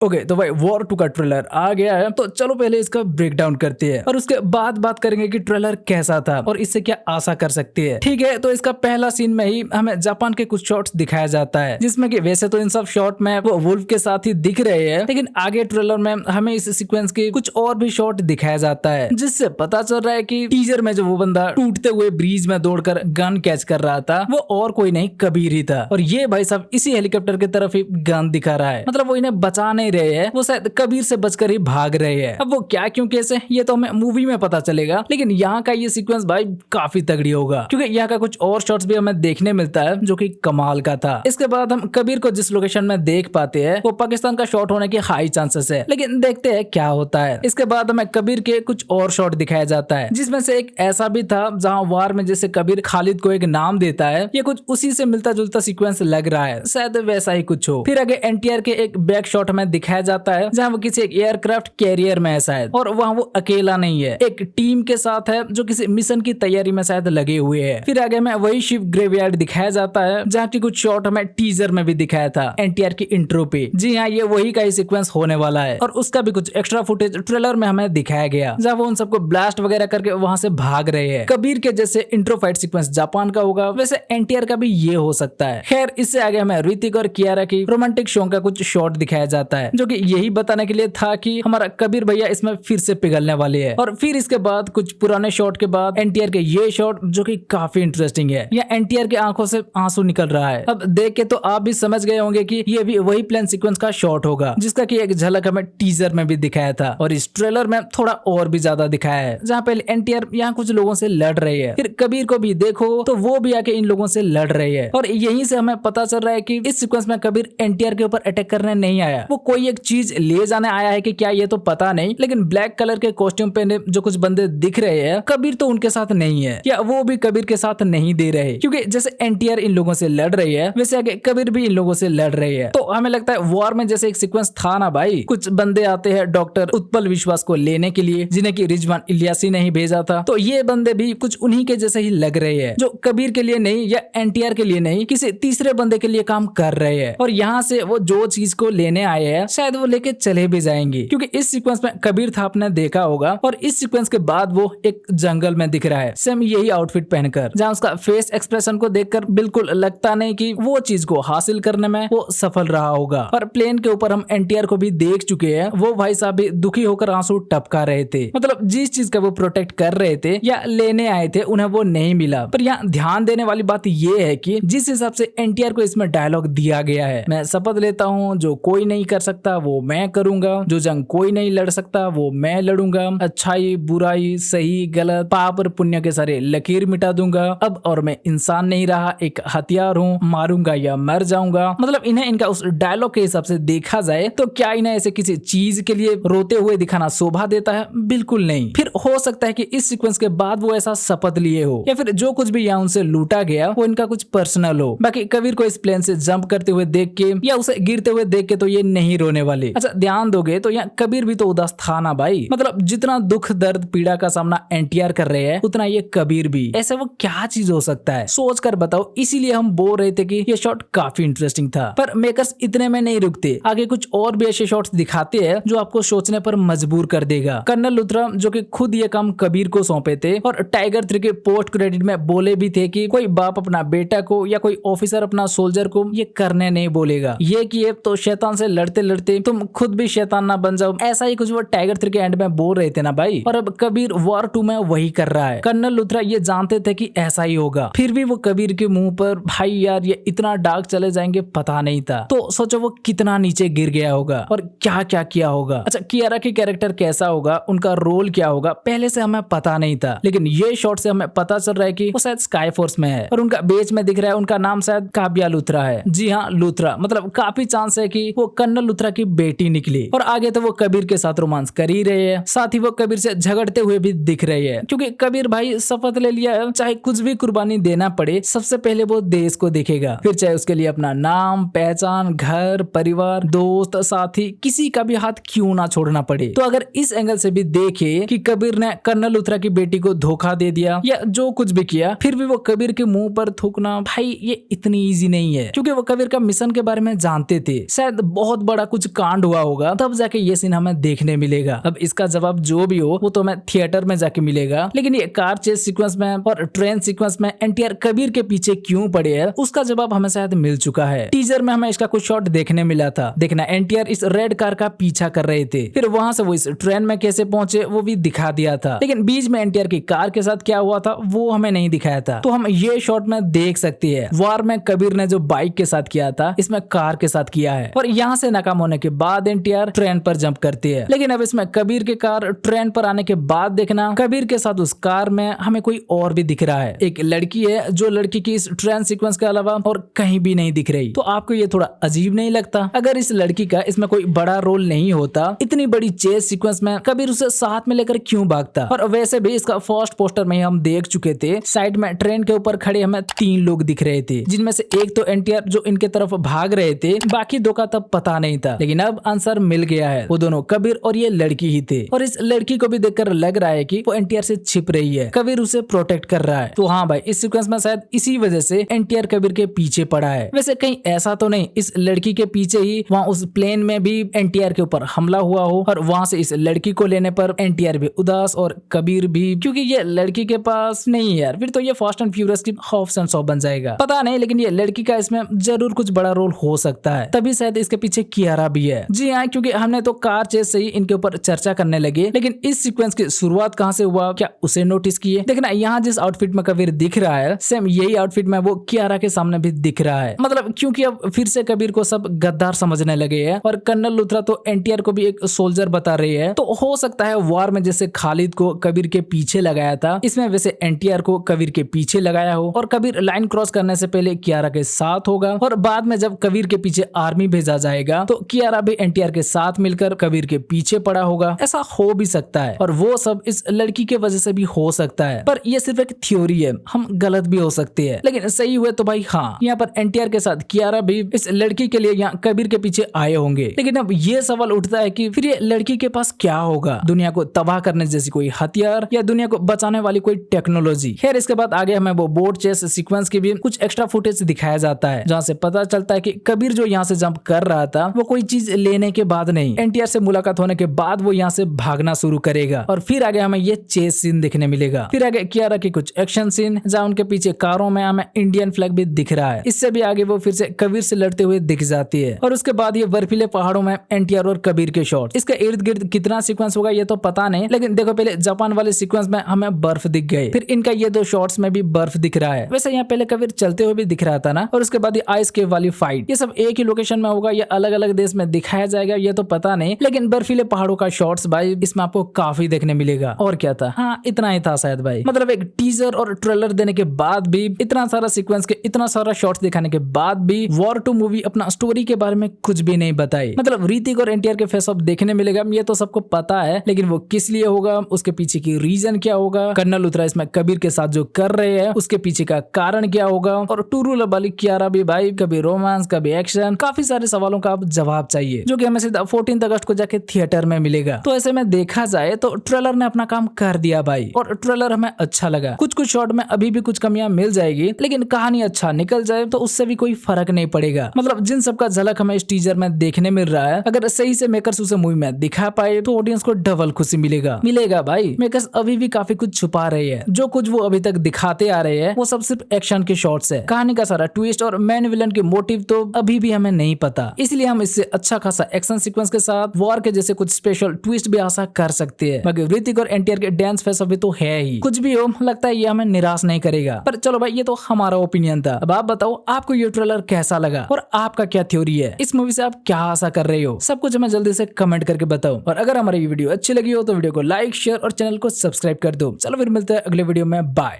Okay तो भाई war 2 का ट्रेलर आ गया है, तो चलो पहले इसका ब्रेक डाउन करते हैं और उसके बाद बात करेंगे कि ट्रेलर कैसा था और इससे क्या आशा कर सकती है। ठीक है, तो इसका पहला सीन में ही हमें जापान के कुछ शॉट्स दिखाया जाता है, जिसमें कि वैसे तो इन सब शॉट में वो वुल्फ के साथ ही दिख रहे हैं, लेकिन आगे ट्रेलर में हमें इस सीक्वेंस के कुछ और भी शॉट दिखाया जाता है, जिससे पता चल रहा है कि टीजर में जो वो बंदा टूटते हुए ब्रिज में दौड़कर गन कैच कर रहा था वो और कोई नहीं कबीर ही था। और ये भाई साहब इसी हेलीकॉप्टर की तरफ ही गन दिखा रहा है, मतलब वो इन्हें बचा नहीं रहे हैं, वो शायद कबीर से बचकर ही भाग रहे हैं। अब वो क्या क्यों कैसे ये तो हमें मूवी में पता चलेगा, लेकिन यहाँ का ये सीक्वेंस भाई काफी तगड़ी होगा, क्योंकि यहाँ का कुछ और शॉट्स भी हमें देखने मिलता है जो कि कमाल का था। इसके बाद हम कबीर को जिस लोकेशन में देख पाते हैं वो पाकिस्तान का शॉट होने के हाई चांसेस है, लेकिन देखते हैं क्या होता है। इसके बाद हमें कबीर के कुछ और शॉट दिखाया जाता है, जिसमें से एक ऐसा भी था जहाँ वार में जैसे कबीर खालिद को एक नाम देता है, ये कुछ उसी से मिलता जुलता सीक्वेंस लग रहा है, शायद वैसा ही कुछ हो। फिर आगे एनटीआर के एक बैक शॉट में दिखाया जाता है जहाँ वो किसी एक एयरक्राफ्ट कैरियर में है शायद, और वहाँ वो अकेला नहीं है, एक टीम के साथ है जो किसी मिशन की तैयारी में शायद लगे हुए है। फिर आगे में वही शिप ग्रेवयार्ड दिखाया जाता है जहाँ की कुछ शॉट हमें टीजर में भी दिखाया था एनटीआर की इंट्रो पे। जी हाँ, ये वही का ही सीक्वेंस होने वाला है और उसका भी कुछ एक्स्ट्रा फुटेज ट्रेलर में हमें दिखाया गया जहाँ वो उन सबको ब्लास्ट वगैरह करके वहां से भाग रहे हैं। कबीर के जैसे इंट्रो फाइट सीक्वेंस जापान का होगा, वैसे एनटीआर का भी ये हो सकता है। खैर, इससे आगे हमें ऋतिक और कियारा की रोमांटिक सॉन्ग का कुछ शॉट दिखाया जाता है, जो कि यही बताने के लिए था कि हमारा कबीर भैया इसमें फिर से पिघलने वाले हैं। और फिर इसके बाद कुछ पुराने शॉट के बाद एनटीआर के ये शॉट जो कि काफी इंटरेस्टिंग है, या एनटीआर की आंखों से आंसू निकल रहा है। अब देख के तो आप भी समझ गए होंगे कि ये भी वही प्लान सीक्वेंस का शॉट होगा जिसका कि एक झलक हमें टीजर में भी दिखाया था, और इस ट्रेलर में थोड़ा और भी ज्यादा दिखाया है, जहाँ पहले एनटीआर यहाँ कुछ लोगों से लड़ रही है, फिर कबीर को भी देखो तो वो भी आके इन लोगों से लड़ रही है। और यहीं से हमें पता चल रहा है कि इस सीक्वेंस में कबीर एनटीआर के ऊपर अटैक करने नहीं आया, वो कोई एक चीज ले जाने आया है कि क्या ये तो पता नहीं, लेकिन ब्लैक कलर के कॉस्ट्यूम पहने जो कुछ बंदे दिख रहे हैं कबीर तो उनके साथ नहीं है, या वो भी कबीर के साथ नहीं दे रहे, क्योंकि जैसे एनटीआर इन लोगों से लड़ रही है वैसे आगे कबीर भी इन लोगों से लड़ रही है। तो हमें लगता है वॉर में जैसे एक सीक्वेंस था ना भाई, कुछ बंदे आते हैं डॉक्टर उत्पल विश्वास को लेने के लिए जिन्हें की रिजवान इलियासी ने ही भेजा था, तो ये बंदे भी कुछ उन्हीं के जैसे ही लग रहे हैं, जो कबीर के लिए नहीं या एनटीआर के लिए नहीं किसी तीसरे बंदे के लिए काम कर रहे हैं। और यहाँ से वो जो चीज को लेने आए हैं शायद वो लेके चले भी जाएंगे, क्योंकि इस सीक्वेंस में कबीर था आपने देखा होगा, और इस सीक्वेंस के बाद वो एक जंगल में दिख रहा है सेम यही आउटफिट पहनकर, जहाँ उसका फेस एक्सप्रेशन को देखकर बिल्कुल लगता नहीं कि वो चीज को हासिल करने में वो सफल रहा होगा। और प्लेन के ऊपर हम एनटीआर को भी देख चुके हैं, वो भाई साहब भी दुखी होकर आंसू टपका रहे थे, मतलब जिस चीज का वो प्रोटेक्ट कर रहे थे या लेने आए थे उन्हें वो नहीं मिला। पर यहाँ ध्यान देने वाली बात ये है कि जिस हिसाब से एनटीआर को इसमें डायलॉग दिया गया है, मैं शपथ लेता हूँ जो कोई नहीं कर सकता वो मैं करूंगा, जो जंग कोई नहीं लड़ सकता वो मैं लड़ूंगा, अच्छाई बुराई सही गलत पाप और पुण्य के सारे लकीर मिटा दूंगा, अब और मैं इंसान नहीं रहा एक हथियार हूँ, मारूंगा या मर जाऊंगा। मतलब इन्हें इनका उस डायलॉग के हिसाब से देखा जाए तो क्या इन्हें ऐसे किसी चीज के लिए रोते हुए दिखाना शोभा देता है? बिल्कुल नहीं। फिर हो सकता है कि इस सीक्वेंस के बाद वो ऐसा शपथ लिए हो, या फिर जो कुछ भी यहाँ उनसे लूटा गया वो इनका कुछ पर्सनल हो। बाकी कबीर को इस प्लेन से जंप करते हुए देख के या उसे गिरते हुए देख के तो ये नहीं रोने वाले। अच्छा ध्यान दोगे तो यहाँ कबीर भी तो उदास था ना भाई, मतलब जितना दुख दर्द पीड़ा का सामना एनटीआर कर रहे हैं उतना ये कबीर भी। ऐसा वो क्या चीज हो सकता है, सोच कर बताओ। इसीलिए हम बोल रहे थे कि ये शॉट काफी इंटरेस्टिंग था, पर मेकर्स इतने में नहीं रुकते, आगे कुछ और भी ऐसे शॉट्स दिखाते हैं जो आपको सोचने पर मजबूर कर देगा। कर्नल लुथरा जो कि खुद ये काम कबीर को सौंपे थे, और टाइगर 3 के पोस्ट क्रेडिट में बोले भी थे कि कोई बाप अपना बेटा को या कोई ऑफिसर अपना सोल्जर को ये करने नहीं बोलेगा, ये किए तो शैतान से लड़ते लड़ते तुम खुद भी शैतान ना बन जाओ, ऐसा ही कुछ वो टाइगर 3 के एंड में बोल रहे थे ना भाई। और अब कबीर वॉर 2 में वही कर रहा है। कर्नल लुथरा ये जानते थे कि ऐसा ही होगा, फिर भी वो कबीर के मुंह पर भाई यार ये इतना डार्क चले जाएंगे पता नहीं था। तो सोचो वो कितना नीचे गिर गया होगा और क्या क्या किया होगा। अच्छा, कियारा की कैरेक्टर कैसा होगा, उनका रोल क्या होगा, पहले से हमें पता नहीं था, लेकिन ये शॉट से हमें पता चल रहा है कि वो शायद स्काई फोर्स में है, और उनका बेच में दिख रहा है उनका नाम शायद काव्या लुथरा है। जी हाँ, लुथरा, मतलब काफी चांस है कि वो कर्नल लुथरा की बेटी निकली। और आगे तो वो कबीर के साथ रोमांस कर ही रहे हैं, साथ ही वो कबीर से झगड़ते हुए भी दिख रहे हैं, क्योंकि कबीर भाई शपथ ले लिया है चाहे कुछ भी कुर्बानी देना पड़े सबसे पहले वो देश को देखेगा, फिर चाहे उसके लिए अपना नाम पहचान घर परिवार दोस्त साथी किसी का भी हाथ क्यों ना छोड़ना पड़े। तो अगर इस एंगल से भी देखे कि कबीर ने कर्नल लुथरा की बेटी को धोखा दे दिया या जो कुछ भी किया, फिर भी वो कबीर के मुंह पर थूकना भाई ये इतनी इजी नहीं है, क्योंकि वो कबीर का मिशन के बारे में जानते थे, शायद बहुत बड़ा कुछ कांड हुआ होगा तब जाके ये सीन हमें देखने मिलेगा। अब इसका जवाब जो भी हो वो तो हमें थिएटर में जाके मिलेगा, लेकिन ये कार चेस सीक्वेंस में और ट्रेन सीक्वेंस में एनटीआर कबीर के पीछे क्यों पड़े है उसका जवाब हमें शायद मिल चुका है। टीजर में हमें इसका कुछ शॉट देखने मिला था। देखना एनटीआर इस रेड कार का पीछा कर रहे थे, फिर वहां से वो इस ट्रेन में कैसे पहुंचे वो भी दिखा दिया था, लेकिन बीच में एनटीआर की कार के साथ क्या हुआ था वो हमें नहीं दिखाया था। तो हम ये शॉट में देख सकते हैं वार में कबीर ने जो बाइक के साथ किया था इसमें कार के साथ किया है, और यहाँ से नाकाम होने के बाद एनटीआर ट्रेन पर जंप करती है। लेकिन अब इसमें कबीर की कार ट्रेन पर आने के बाद देखना कबीर के साथ उस कार में हमें कोई और भी दिख रहा है। एक लड़की है जो लड़की की इस ट्रेन सीक्वेंस के अलावा और कहीं भी नहीं दिख रही। तो आपको ये थोड़ा अजीब नहीं लगता? अगर इस लड़की का इसमें कोई बड़ा रोल नहीं होता, इतनी बड़ी चेस सीक्वेंस में कबीर उसे साथ में लेकर क्यों भागता? और वैसे भी इसका फर्स्ट पोस्टर में हम देख चुके थे, साइड में ट्रेन के ऊपर खड़े हमें 3 लोग दिख रहे थे, जिनमें से एक तो एनटीआर जो इनके तरफ भाग रहे थे, बाकी 2 का तब पता नहीं था। लेकिन अब आंसर मिल गया है, वो दोनों कबीर और ये लड़की ही थे। और इस लड़की को भी देखकर लग रहा है कि वो एनटीआर से छिप रही है, कबीर उसे प्रोटेक्ट कर रहा है। तो हाँ भाई, इस सीक्वेंस में शायद इसी वजह से एनटीआर कबीर के पीछे पड़ा है। वैसे कहीं ऐसा तो नहीं इस लड़की के पीछे ही वहाँ उस प्लेन में भी एनटीआर के ऊपर हमला हुआ हो और वहां से इस लड़की को लेने पर एनटीआर भी उदास और कबीर भी, क्योंकि ये लड़की के पास नहीं है यार, फिर तो ये फास्ट एंड फ्यूरियस की हॉफ्स एंड सॉफ बन जाएगा। पता नहीं, लेकिन ये लड़की का इसमें जरूर कुछ बड़ा रोल हो सकता है, तभी शायद इसके पीछे कियारा भी है। जी हाँ, क्योंकि हमने तो कार चेस से ही इनके ऊपर चर्चा करने लगे, लेकिन इस सीक्वेंस की शुरुआत कहाँ से हुआ क्या उसे नोटिस किए? देखना यहाँ जिस आउटफिट में कबीर दिख रहा है, सेम यही आउटफिट में वो कियारा के सामने भी दिख रहा है। मतलब क्योंकि अब फिर से कबीर को सब गद्दार समझने लगे हैं और कर्नल लूथरा तो एनटीआर को भी एक सोल्जर बता रही है। तो हो सकता है वार में जैसे खालिद को कबीर के पीछे लगाया था, इसमें वैसे एनटीआर को कबीर के पीछे लगाया हो और कबीर लाइन क्रॉस करने से पहले कियारा के साथ होगा, और बाद में जब कबीर के पीछे आर्मी भेजा जाएगा तो कियारा भी एनटीआर के साथ मिलकर कबीर के पीछे पड़ा होगा। ऐसा हो भी सकता है, और वो सब इस लड़की के वजह से भी हो सकता है, पर ये सिर्फ एक थ्योरी है, हम गलत भी हो सकते हैं। लेकिन सही हुए तो भाई हाँ, यहाँ पर एनटीआर के साथ कियारा भी इस लड़की के लिए यहाँ कबीर के पीछे आए होंगे। लेकिन अब ये सवाल उठता है कि फिर ये लड़की के पास क्या होगा? दुनिया को तबाह करने जैसी कोई हथियार या दुनिया को बचाने वाली कोई टेक्नोलॉजी? खैर, इसके बाद आगे हमें वो बोर्ड चेस सीक्वेंस की भी कुछ एक्स्ट्रा फुटेज दिखाया जाता है, जहाँ से पता चलता है कि कबीर जो यहाँ से जंप कर रहा था वो कोई चीज लेने के बाद नहीं, एनटीआर से मुलाकात होने के बाद वो यहाँ से भागना शुरू करेगा। और फिर आगे हमें ये चेस सीन देखने मिलेगा। फिर आगे कियारा की कुछ एक्शन सीन, जहाँ उनके पीछे कारों में हमें इंडियन फ्लैग भी दिख रहा है। इससे भी आगे वो फिर से कबीर से लड़ते हुए दिख जाती है। और उसके बाद ये बर्फीले पहाड़ों में एनटीआर और कबीर के शॉट। इसके इर्द गिर्द कितना सीक्वेंस होगा ये तो पता नहीं, लेकिन देखो पहले जापान वाले सीक्वेंस में हमें बर्फ दिख गई, फिर इनका ये 2 शॉट्स में भी बर्फ दिख रहा है। वैसे यहाँ पहले कबीर चलते हुए भी दिख रहा था ना, और उसके बाद ये आइस केव वाली फाइट, ये सब एक ही लोकेशन में होगा या अलग अलग देश में दिखाया जाएगा ये तो पता नहीं, लेकिन बर्फीले पहाड़ों का शॉट्स भाई इसमें आपको काफी देखने मिलेगा। और क्या था, हाँ इतना ही था शायद भाई। मतलब एक टीजर और ट्रेलर देने के बाद भी, इतना सारा सीक्वेंस के इतना सारा शॉट्स दिखाने के बाद भी वॉर 2 मूवी अपना स्टोरी के बारे में कुछ भी नहीं बताई। मतलब ऋतिक और एनटीआर के फेस ऑफ देखने मिलेगा ये तो सबको पता है, लेकिन वो किस लिए होगा, उसके पीछे की रीजन क्या होगा, कर्नल लूथरा इसमें कबीर के साथ जो कर रहे हैं उसके पीछे का कारण क्या होगा, और टूरू लबाली कियारा भी भाई कभी रोमांस कभी एक्शन, काफी सारे सवालों का अब जवाब चाहिए, जो कि हमें सीधा 14 अगस्त को जाके थिएटर में मिलेगा। तो ऐसे में देखा जाए तो ट्रेलर ने अपना काम कर दिया भाई, और ट्रेलर हमें अच्छा लगा। कुछ शॉट में अभी भी कुछ कमियां मिल जाएगी, लेकिन कहानी अच्छा निकल जाए तो उससे भी कोई फर्क नहीं पड़ेगा। मतलब जिन सबका झलक हमें इस टीजर में देखने मिल रहा है, अगर सही से मेकर्स उसे मूवी में दिखा पाए तो ऑडियंस को डबल खुशी मिलेगा भाई। मेकर्स अभी भी काफी कुछ छुपा रहे हैं, जो कुछ वो अभी तक दिखाते आ रहे हैं वो सब सिर्फ एक्शन के शॉट्स है। कहानी का सारा ट्विस्ट और मेन विलन के मोटिव तो अभी भी हमें नहीं पता, इसलिए हम इससे अच्छा खासा एक्शन सीक्वेंस के साथ वॉर के जैसे कुछ स्पेशल ट्विस्ट भी आशा कर सकते हैं। बाकी ऋतिक और एनटीआर के डांस फेस अभी तो है ही, कुछ भी हो लगता है ये हमें निराश नहीं करेगा। पर चलो भाई, ये तो हमारा ओपिनियन था। अब आप बताओ आपको ये ट्रेलर कैसा लगा और आपका क्या थ्योरी है, इस मूवी से आप क्या आशा कर रहे हो, सब कुछ हमें जल्दी से कमेंट करके बताओ। और अगर हमारी वीडियो अच्छी लगी हो तो वीडियो को लाइक शेयर और चैनल को सब्सक्राइब कर दो। चलो फिर मिलते हैं अगले वीडियो में, बाय।